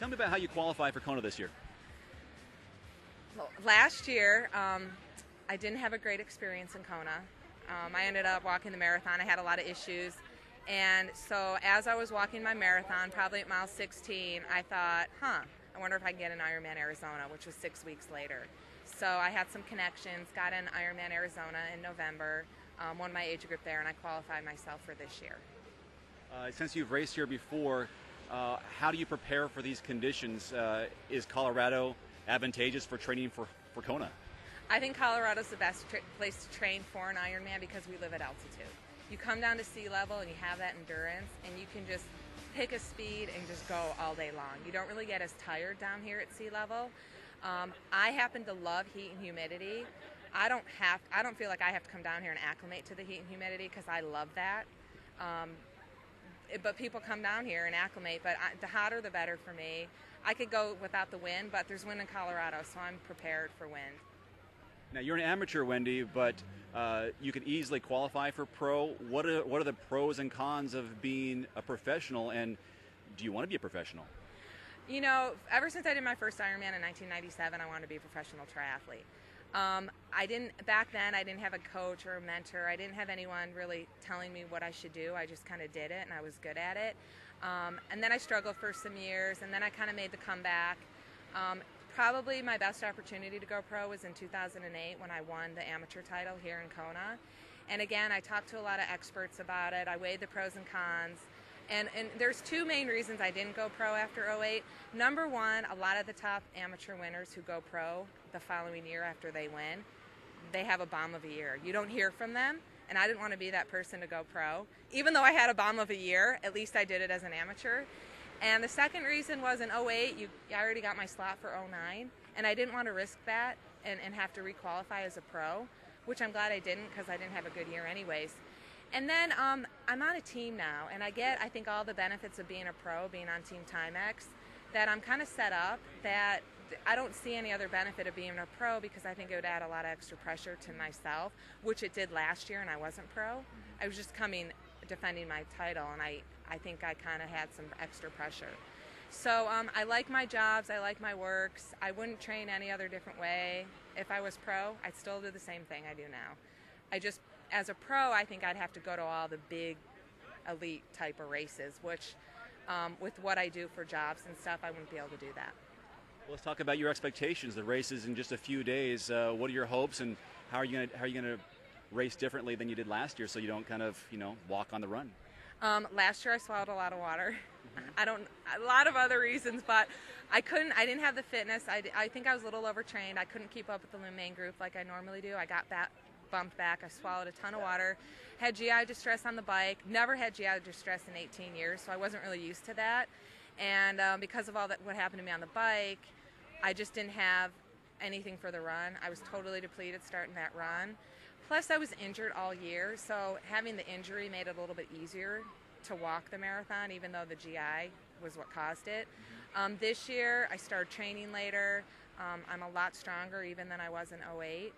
Tell me about how you qualify for Kona this year. Well, last year, I didn't have a great experience in Kona. I ended up walking the marathon. I had a lot of issues. And so as I was walking my marathon, probably at mile 16, I thought, I wonder if I can get an Ironman Arizona, which was 6 weeks later. So I had some connections, got an Ironman Arizona in November, won my age group there, and I qualified myself for this year. Since you've raced here before, how do you prepare for these conditions? Is Colorado advantageous for training for Kona? I think Colorado's the best place to train for an Ironman because we live at altitude. You come down to sea level and you have that endurance, and you can just pick a speed and just go all day long. You don't really get as tired down here at sea level. I happen to love heat and humidity. I don't feel like I have to come down here and acclimate to the heat and humidity because I love that. But people come down here and acclimate, but the hotter the better for me. I could go without the wind, but there's wind in Colorado, so I'm prepared for wind. Now, you're an amateur, Wendy, but you could easily qualify for pro. What are the pros and cons of being a professional, and do you want to be a professional? You know, ever since I did my first Ironman in 1997, I wanted to be a professional triathlete. Back then, I didn't have a coach or a mentor. I didn't have anyone really telling me what I should do. I just kind of did it, and I was good at it. And then I struggled for some years, and then I kind of made the comeback. Probably my best opportunity to go pro was in 2008 when I won the amateur title here in Kona. And again, I talked to a lot of experts about it. I weighed the pros and cons. And there's two main reasons I didn't go pro after '08. Number one, a lot of the top amateur winners who go pro the following year after they win, they have a bomb of a year. You don't hear from them, and I didn't want to be that person to go pro. Even though I had a bomb of a year, at least I did it as an amateur. And the second reason was in '08, I already got my slot for '09, and I didn't want to risk that and have to requalify as a pro, which I'm glad I didn't because I didn't have a good year anyways. And then I'm on a team now, and I think, all the benefits of being a pro, being on Team Timex, that I'm kind of set up that I don't see any other benefit of being a pro because I think it would add a lot of extra pressure to myself, which it did last year, and I wasn't pro. I was just defending my title, and I think I kind of had some extra pressure. So I like my jobs, I like my works. I wouldn't train any other different way. If I was pro, I'd still do the same thing I do now. As a pro, I think I'd have to go to all the big elite type of races, which with what I do for jobs and stuff, I wouldn't be able to do that. Well, let's talk about your expectations. The race is in just a few days. What are your hopes, and how are you going to race differently than you did last year so you don't kind of, walk on the run? Last year I swallowed a lot of water. A lot of other reasons, but I didn't have the fitness. I think I was a little overtrained. I couldn't keep up with the main group like I normally do. I got bumped back. I swallowed a ton of water. Had GI distress on the bike. Never had GI distress in 18 years, so I wasn't really used to that. And because of all that, what happened to me on the bike, I just didn't have anything for the run. I was totally depleted starting that run. Plus, I was injured all year, so having the injury made it a little bit easier to walk the marathon, even though the GI was what caused it. This year, I started training later. I'm a lot stronger even than I was in '08.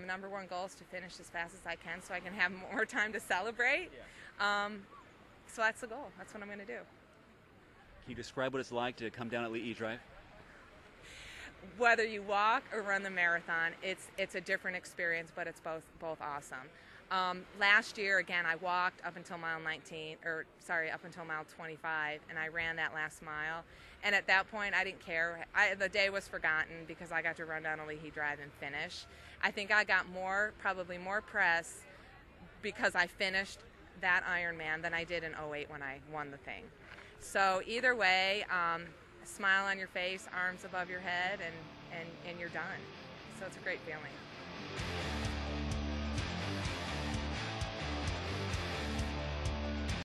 Number one goal is to finish as fast as I can so I can have more time to celebrate. Yeah. So that's the goal. That's what I'm going to do. Can you describe what it's like to come down at Lee Drive? Whether you walk or run the marathon, it's a different experience, but it's both awesome. Last year, again, I walked up until mile 25, and I ran that last mile. And at that point, I didn't care. The day was forgotten because I got to run down a Lehigh Drive and finish. I think I got probably more press because I finished that Ironman than I did in '08 when I won the thing. So either way, a smile on your face, arms above your head, and you're done. So it's a great feeling.